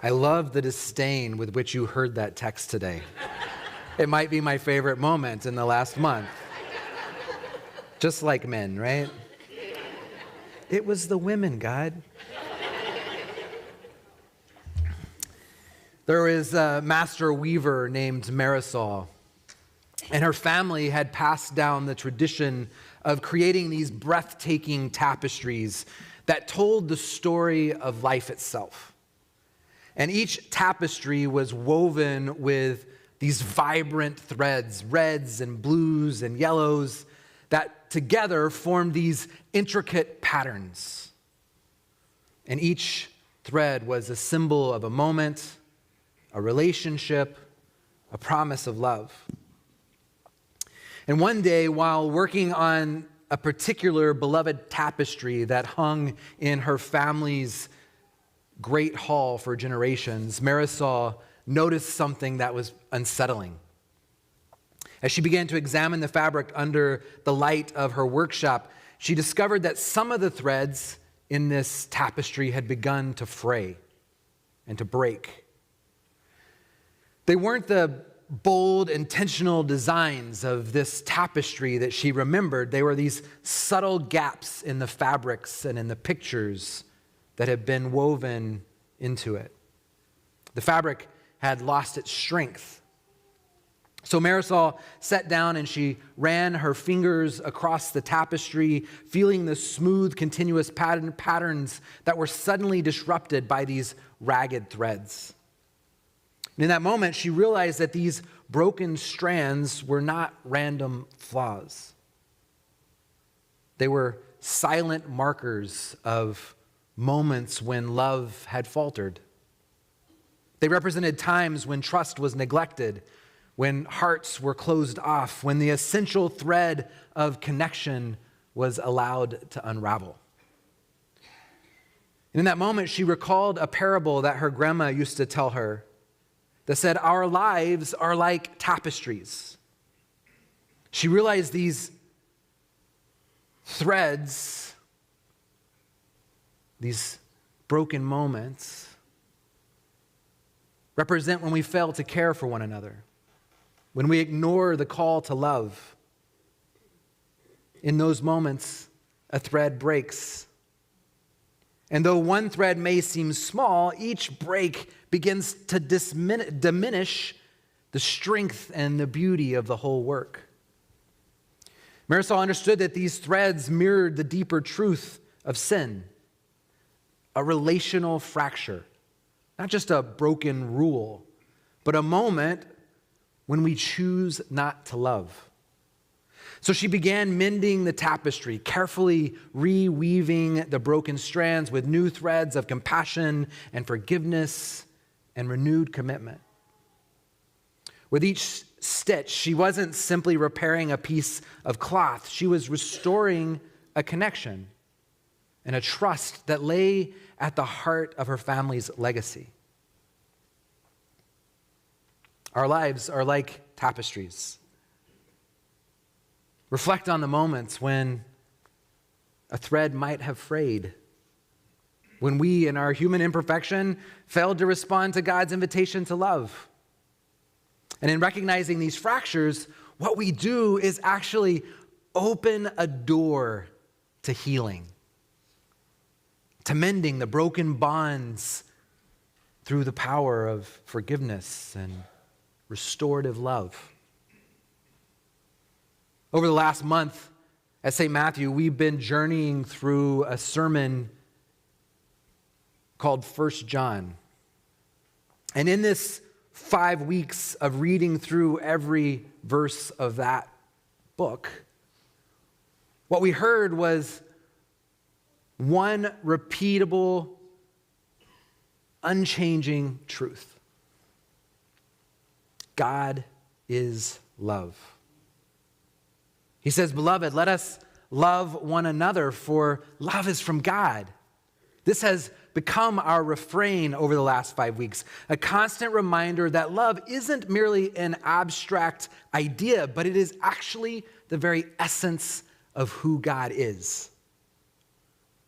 I love the disdain with which you heard that text today. It might be my favorite moment in the last month. Just like men, right? It was the women, God. There was a master weaver named Marisol, and her family had passed down the tradition of creating these breathtaking tapestries that told the story of life itself. And each tapestry was woven with these vibrant threads, reds and blues and yellows, that together formed these intricate patterns. And each thread was a symbol of a moment, a relationship, a promise of love. And one day, while working on a particular beloved tapestry that hung in her family's great hall for generations, Marisol noticed something that was unsettling. As she began to examine the fabric under the light of her workshop, she discovered that some of the threads in this tapestry had begun to fray and to break. They weren't the bold, intentional designs of this tapestry that she remembered. They were these subtle gaps in the fabrics and in the pictures that had been woven into it. The fabric had lost its strength. So Marisol sat down and she ran her fingers across the tapestry, feeling the smooth, continuous patterns that were suddenly disrupted by these ragged threads. And in that moment, she realized that these broken strands were not random flaws. They were silent markers of moments when love had faltered. They represented times when trust was neglected, when hearts were closed off, when the essential thread of connection was allowed to unravel. And in that moment, she recalled a parable that her grandma used to tell her that said, our lives are like tapestries. She realized these threads, these broken moments, represent when we fail to care for one another, when we ignore the call to love. In those moments, a thread breaks. And though one thread may seem small, each break begins to diminish the strength and the beauty of the whole work. Marisol understood that these threads mirrored the deeper truth of sin, a relational fracture, not just a broken rule, but a moment when we choose not to love. So she began mending the tapestry, carefully reweaving the broken strands with new threads of compassion and forgiveness and renewed commitment. With each stitch, she wasn't simply repairing a piece of cloth. She was restoring a connection and a trust that lay at the heart of her family's legacy. Our lives are like tapestries. Reflect on the moments when a thread might have frayed, when we, in our human imperfection, failed to respond to God's invitation to love. And in recognizing these fractures, what we do is actually open a door to healing, to mending the broken bonds through the power of forgiveness and restorative love. Over the last month at St. Matthew, we've been journeying through a sermon called 1 John. And in this 5 weeks of reading through every verse of that book, what we heard was one repeatable, unchanging truth. God is love. He says, beloved, let us love one another, for love is from God. This has become our refrain over the last 5 weeks, a constant reminder that love isn't merely an abstract idea, but it is actually the very essence of who God is.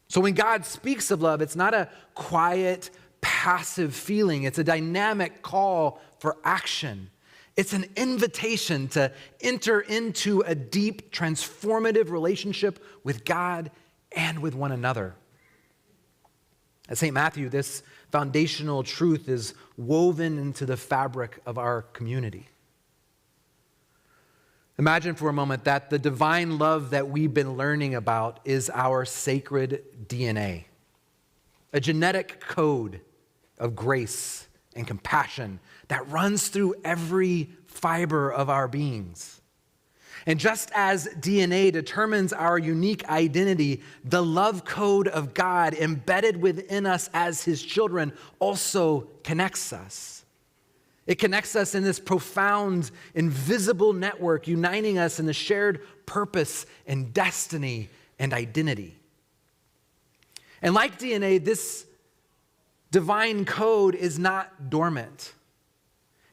So when God speaks of love, it's not a quiet, passive feeling. It's a dynamic call for action. It's an invitation to enter into a deep, transformative relationship with God and with one another. At St. Matthew, this foundational truth is woven into the fabric of our community. Imagine for a moment that the divine love that we've been learning about is our sacred DNA, a genetic code of grace and compassion that runs through every fiber of our beings. And just as DNA determines our unique identity, the love code of God embedded within us as his children also connects us. It connects us in this profound, invisible network, uniting us in the shared purpose and destiny and identity. And like DNA, this divine code is not dormant.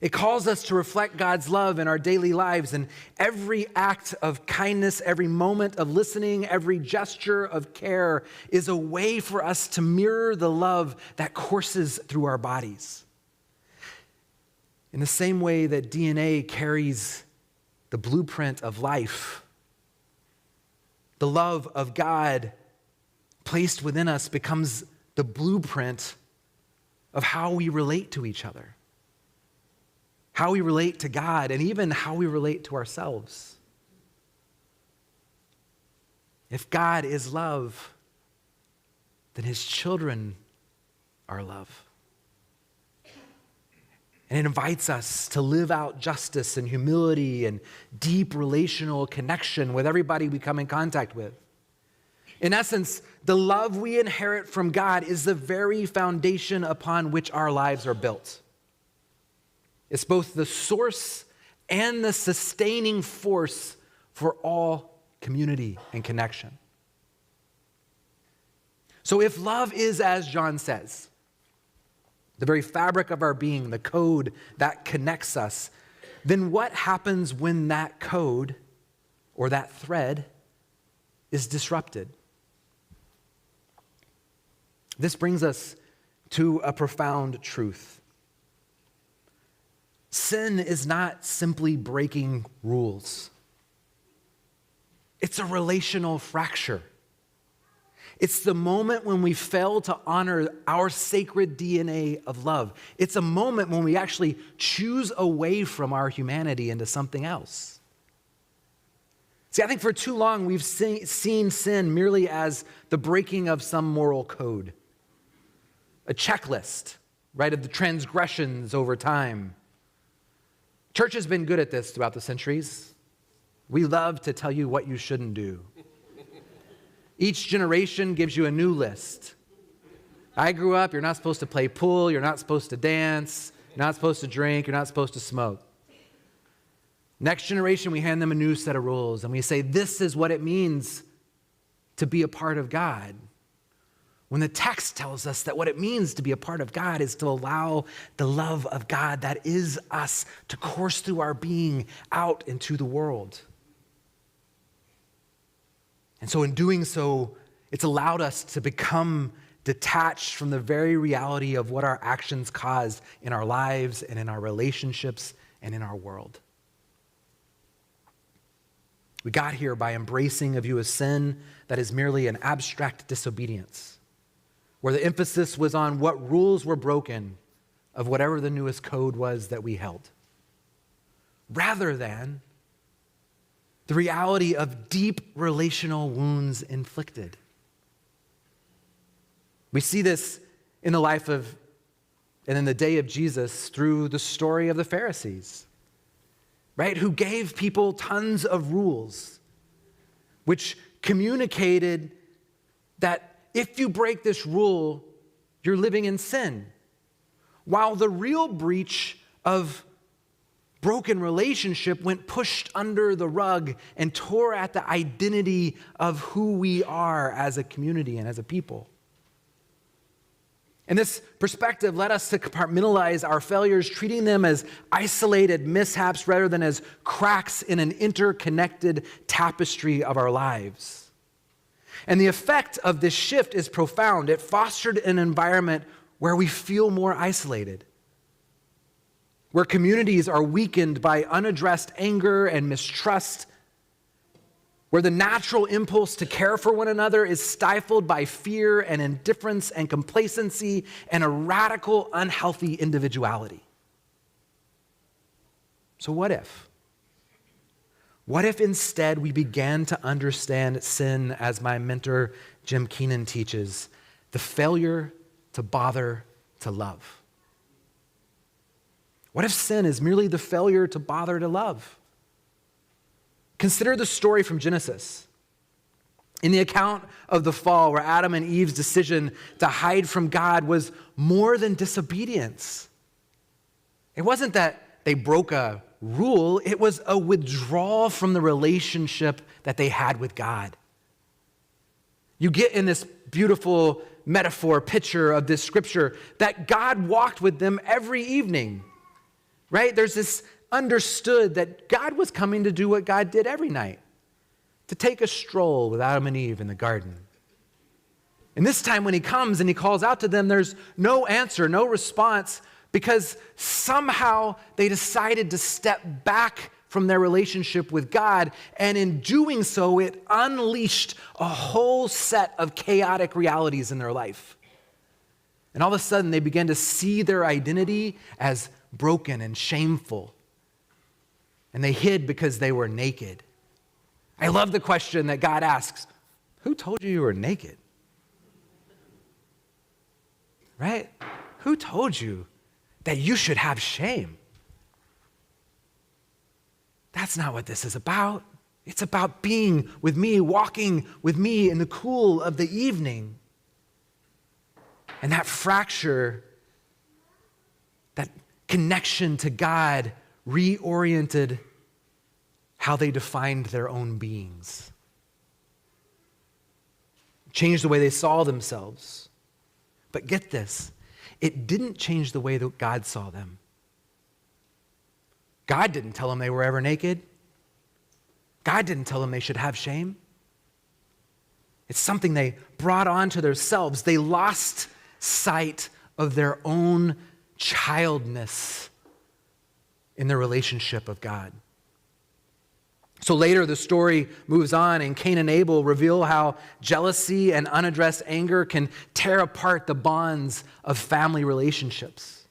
It calls us to reflect God's love in our daily lives, and every act of kindness, every moment of listening, every gesture of care is a way for us to mirror the love that courses through our bodies. In the same way that DNA carries the blueprint of life, the love of God placed within us becomes the blueprint of how we relate to each other, how we relate to God, and even how we relate to ourselves. If God is love, then his children are love. And it invites us to live out justice and humility and deep relational connection with everybody we come in contact with. In essence, the love we inherit from God is the very foundation upon which our lives are built. It's both the source and the sustaining force for all community and connection. So if love is, as John says, the very fabric of our being, the code that connects us, then what happens when that code or that thread is disrupted? This brings us to a profound truth. Sin is not simply breaking rules. It's a relational fracture. It's the moment when we fail to honor our sacred DNA of love. It's a moment when we actually choose away from our humanity into something else. See, I think for too long we've seen sin merely as the breaking of some moral code, a checklist, right, of the transgressions over time. Church has been good at this throughout the centuries. We love to tell you what you shouldn't do. Each generation gives you a new list. I grew up, you're not supposed to play pool, you're not supposed to dance, you're not supposed to drink, you're not supposed to smoke. Next generation, we hand them a new set of rules, and we say, this is what it means to be a part of God. When the text tells us that what it means to be a part of God is to allow the love of God that is us to course through our being out into the world. And so in doing so, it's allowed us to become detached from the very reality of what our actions cause in our lives and in our relationships and in our world. We got here by embracing a view of sin that is merely an abstract disobedience, where the emphasis was on what rules were broken of whatever the newest code was that we held, rather than the reality of deep relational wounds inflicted. We see this in the life of and in the day of Jesus through the story of the Pharisees, right? Who gave people tons of rules, which communicated that if you break this rule, you're living in sin. While the real breach of broken relationship went pushed under the rug and tore at the identity of who we are as a community and as a people. And this perspective led us to compartmentalize our failures, treating them as isolated mishaps rather than as cracks in an interconnected tapestry of our lives. And the effect of this shift is profound. It fostered an environment where we feel more isolated, where communities are weakened by unaddressed anger and mistrust, where the natural impulse to care for one another is stifled by fear and indifference and complacency and a radical, unhealthy individuality. So what if? What if instead we began to understand sin as my mentor Jim Keenan teaches, the failure to bother to love? What if sin is merely the failure to bother to love? Consider the story from Genesis. In the account of the fall, where Adam and Eve's decision to hide from God was more than disobedience. It wasn't that they broke a rule, it was a withdrawal from the relationship that they had with God. You get in this beautiful metaphor, picture of this scripture, that God walked with them every evening, right? There's this understood that God was coming to do what God did every night, to take a stroll with Adam and Eve in the garden. And this time when he comes and he calls out to them, there's no answer, no response, because somehow they decided to step back from their relationship with God, and in doing so, it unleashed a whole set of chaotic realities in their life. And all of a sudden, they began to see their identity as broken and shameful. And they hid because they were naked. I love the question that God asks, who told you were naked? Right? Who told you that you should have shame? That's not what this is about. It's about being with me, walking with me in the cool of the evening. And that fracture, that connection to God, reoriented how they defined their own beings. Changed the way they saw themselves. But get this, it didn't change the way that God saw them. God didn't tell them they were ever naked. God didn't tell them they should have shame. It's something they brought onto themselves. They lost sight of their own childness in their relationship of God. So later the story moves on, and Cain and Abel reveal how jealousy and unaddressed anger can tear apart the bonds of family relationships.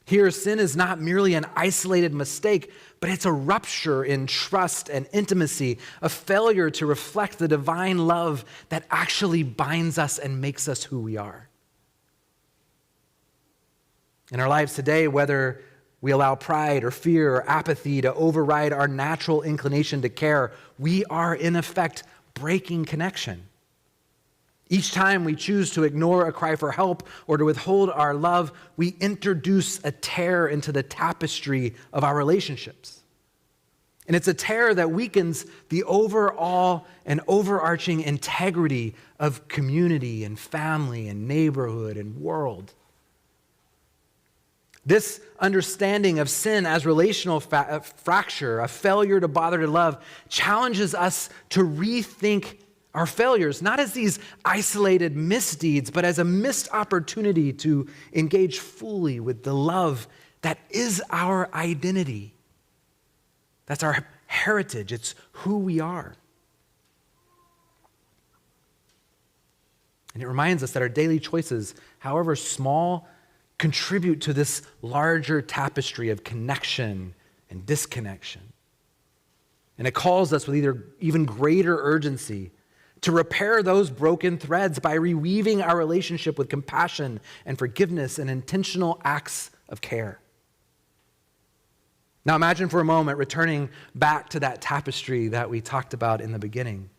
Here, sin is not merely an isolated mistake, but it's a rupture in trust and intimacy, a failure to reflect the divine love that actually binds us and makes us who we are. In our lives today, whether we allow pride or fear or apathy to override our natural inclination to care, we are in effect breaking connection. Each time we choose to ignore a cry for help or to withhold our love, we introduce a tear into the tapestry of our relationships. And it's a tear that weakens the overall and overarching integrity of community and family and neighborhood and world. This understanding of sin as relational fracture, a failure to bother to love, challenges us to rethink our failures, not as these isolated misdeeds, but as a missed opportunity to engage fully with the love that is our identity. That's our heritage. It's who we are. And it reminds us that our daily choices, however small, contribute to this larger tapestry of connection and disconnection. And it calls us with even greater urgency to repair those broken threads by reweaving our relationship with compassion and forgiveness and intentional acts of care. Now imagine for a moment returning back to that tapestry that we talked about in the beginning.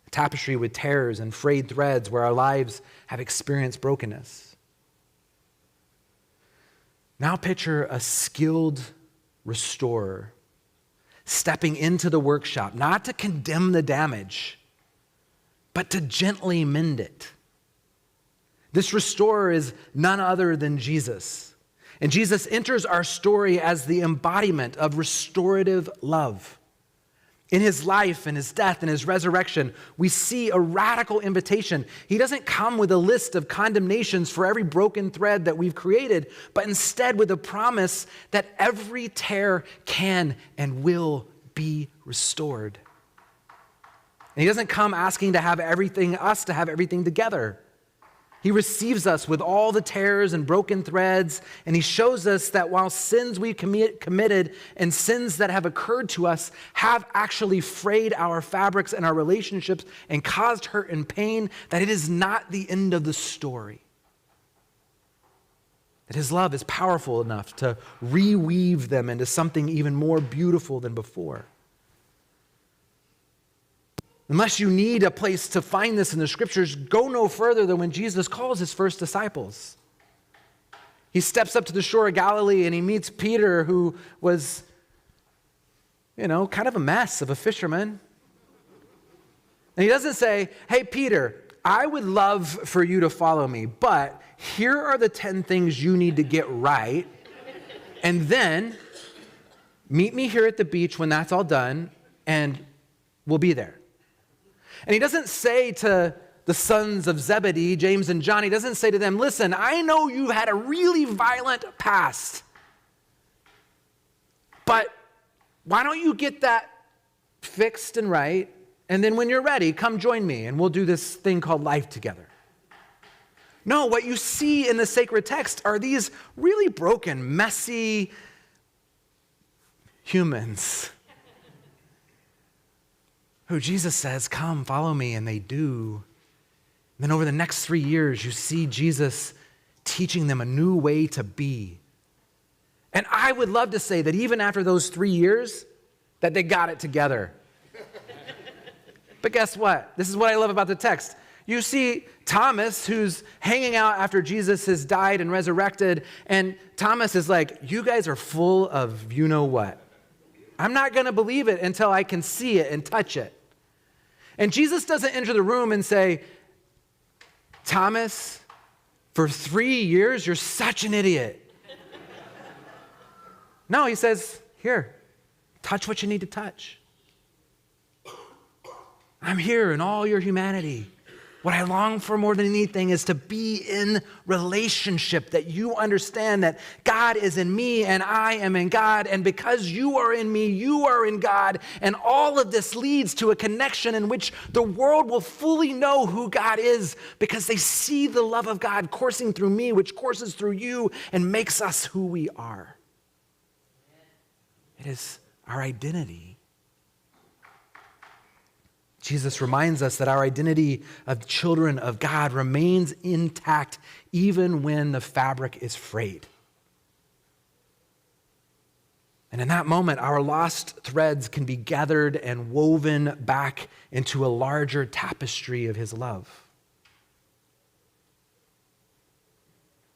A tapestry with tears and frayed threads where our lives have experienced brokenness. Now picture a skilled restorer stepping into the workshop, not to condemn the damage, but to gently mend it. This restorer is none other than Jesus. And Jesus enters our story as the embodiment of restorative love. In his life and his death and his resurrection, we see a radical invitation. He doesn't come with a list of condemnations for every broken thread that we've created, but instead with a promise that every tear can and will be restored. And he doesn't come asking us to have everything together. He receives us with all the tears and broken threads, and he shows us that while sins we committed and sins that have occurred to us have actually frayed our fabrics and our relationships and caused hurt and pain, that it is not the end of the story. That his love is powerful enough to reweave them into something even more beautiful than before. Unless you need a place to find this in the scriptures, go no further than when Jesus calls his first disciples. He steps up to the shore of Galilee and he meets Peter, who was, kind of a mess of a fisherman. And he doesn't say, hey, Peter, I would love for you to follow me, but here are the 10 things you need to get right. And then meet me here at the beach when that's all done, and we'll be there. And he doesn't say to the sons of Zebedee, James and John, he doesn't say to them, listen, I know you've had a really violent past, but why don't you get that fixed and right, and then when you're ready, come join me, and we'll do this thing called life together. No, what you see in the sacred text are these really broken, messy humans who Jesus says, come, follow me, and they do. And then over the next 3 years, you see Jesus teaching them a new way to be. And I would love to say that even after those 3 years, that they got it together. But guess what? This is what I love about the text. You see Thomas, who's hanging out after Jesus has died and resurrected, and Thomas is like, you guys are full of you-know-what. I'm not going to believe it until I can see it and touch it. And Jesus doesn't enter the room and say, Thomas, for 3 years, you're such an idiot. No, he says, here, touch what you need to touch. I'm here in all your humanity. What I long for more than anything is to be in relationship, that you understand that God is in me and I am in God, and because you are in me, you are in God, and all of this leads to a connection in which the world will fully know who God is because they see the love of God coursing through me, which courses through you and makes us who we are. It is our identity. Jesus reminds us that our identity of children of God remains intact even when the fabric is frayed. And in that moment, our lost threads can be gathered and woven back into a larger tapestry of his love.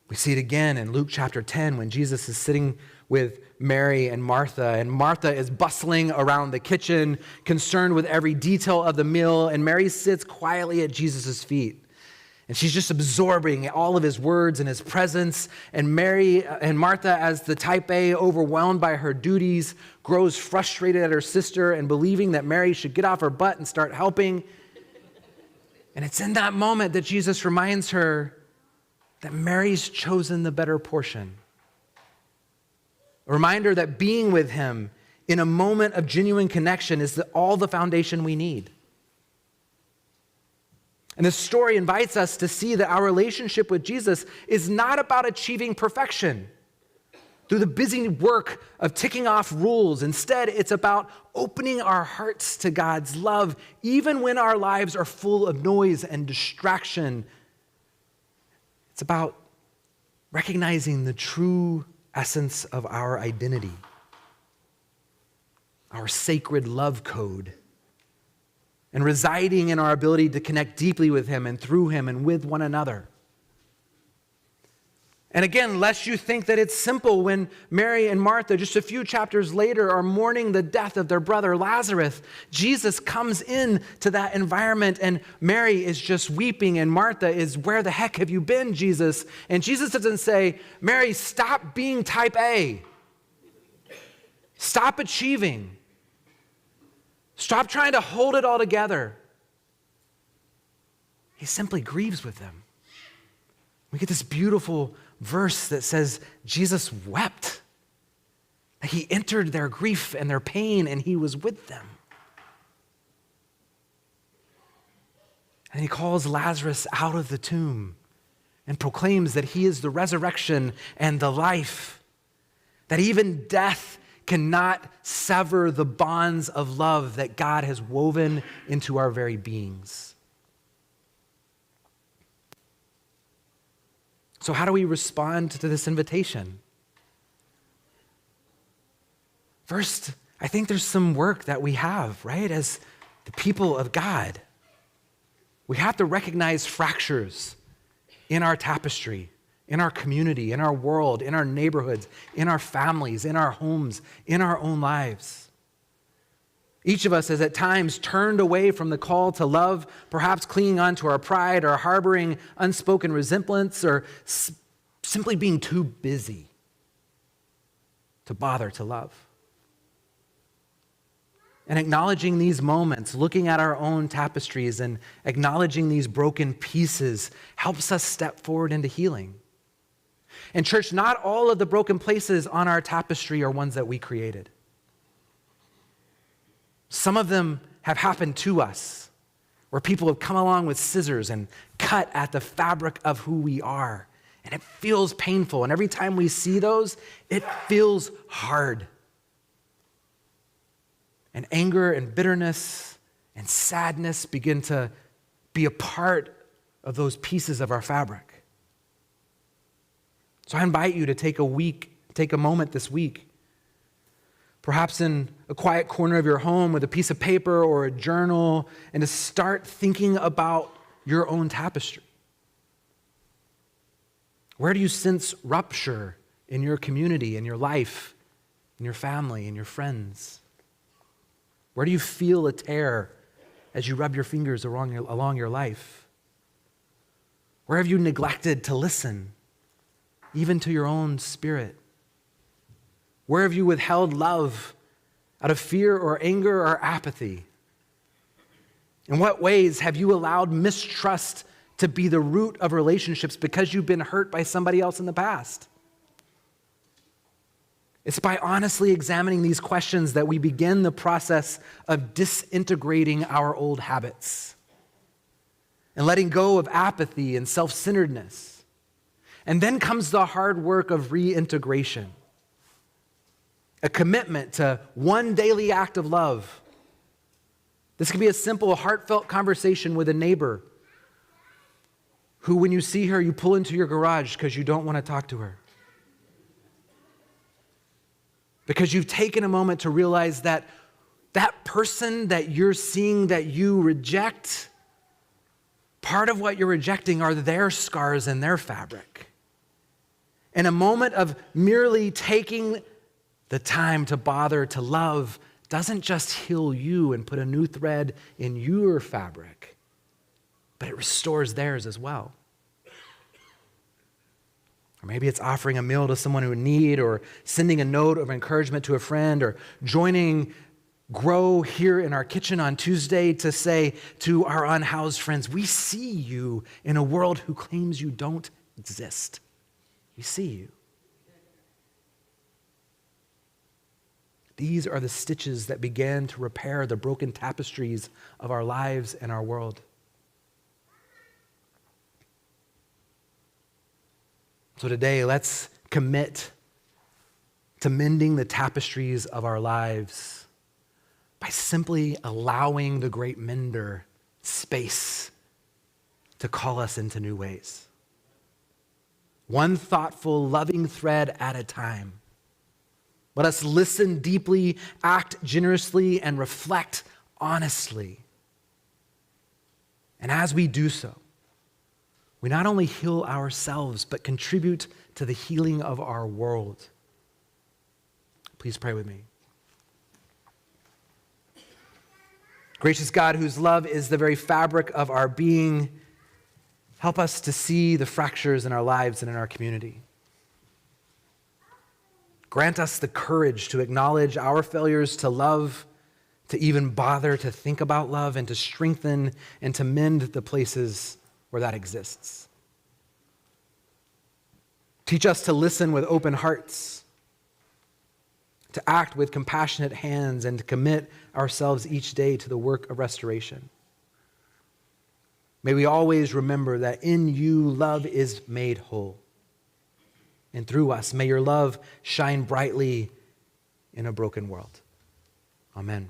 We see it again in Luke chapter 10 when Jesus is sitting with Mary and Martha is bustling around the kitchen, concerned with every detail of the meal, and Mary sits quietly at Jesus' feet. And she's just absorbing all of his words and his presence, and Martha, as the type A, overwhelmed by her duties, grows frustrated at her sister and believing that Mary should get off her butt and start helping. And it's in that moment that Jesus reminds her that Mary's chosen the better portion. A reminder that being with him in a moment of genuine connection is all the foundation we need. And this story invites us to see that our relationship with Jesus is not about achieving perfection through the busy work of ticking off rules. Instead, it's about opening our hearts to God's love, even when our lives are full of noise and distraction. It's about recognizing the true essence of our identity, our sacred love code, and residing in our ability to connect deeply with him and through him and with one another. And again, lest you think that it's simple when Mary and Martha, just a few chapters later, are mourning the death of their brother Lazarus. Jesus comes in to that environment, and Mary is just weeping, and Martha is, where the heck have you been, Jesus? And Jesus doesn't say, Mary, stop being type A. Stop achieving. Stop trying to hold it all together. He simply grieves with them. We get this beautiful verse that says Jesus wept. He entered their grief and their pain, and he was with them. And he calls Lazarus out of the tomb and proclaims that he is the resurrection and the life, that even death cannot sever the bonds of love that God has woven into our very beings. So how do we respond to this invitation? First, I think there's some work that we have, right, as the people of God. We have to recognize fractures in our tapestry, in our community, in our world, in our neighborhoods, in our families, in our homes, in our own lives. Each of us has at times turned away from the call to love, perhaps clinging on to our pride or harboring unspoken resentments or simply being too busy to bother to love. And acknowledging these moments, looking at our own tapestries and acknowledging these broken pieces helps us step forward into healing. And church, not all of the broken places on our tapestry are ones that we created. Some of them have happened to us, where people have come along with scissors and cut at the fabric of who we are. And it feels painful. And every time we see those, it feels hard. And anger and bitterness and sadness begin to be a part of those pieces of our fabric. So I invite you to take a moment this week, perhaps in a quiet corner of your home with a piece of paper or a journal, and to start thinking about your own tapestry. Where do you sense rupture in your community, in your life, in your family, in your friends? Where do you feel a tear as you rub your fingers along your life? Where have you neglected to listen, even to your own spirit? Where have you withheld love out of fear or anger or apathy? In what ways have you allowed mistrust to be the root of relationships because you've been hurt by somebody else in the past? It's by honestly examining these questions that we begin the process of disintegrating our old habits and letting go of apathy and self-centeredness. And then comes the hard work of reintegration, a commitment to one daily act of love. This can be a simple, heartfelt conversation with a neighbor who, when you see her, you pull into your garage because you don't want to talk to her. Because you've taken a moment to realize that that person that you're seeing that you reject, part of what you're rejecting are their scars and their fabric. And a moment of merely taking the time to bother to love doesn't just heal you and put a new thread in your fabric, but it restores theirs as well. Or maybe it's offering a meal to someone who in need, or sending a note of encouragement to a friend, or joining Grow here in our kitchen on Tuesday to say to our unhoused friends, we see you in a world who claims you don't exist. We see you. These are the stitches that began to repair the broken tapestries of our lives and our world. So today, let's commit to mending the tapestries of our lives by simply allowing the great mender space to call us into new ways. One thoughtful, loving thread at a time. Let us listen deeply, act generously, and reflect honestly. And as we do so, we not only heal ourselves, but contribute to the healing of our world. Please pray with me. Gracious God, whose love is the very fabric of our being, help us to see the fractures in our lives and in our community. Grant us the courage to acknowledge our failures to love, to even bother to think about love and to strengthen and to mend the places where that exists. Teach us to listen with open hearts, to act with compassionate hands, and to commit ourselves each day to the work of restoration. May we always remember that in you, love is made whole. And through us, may your love shine brightly in a broken world. Amen.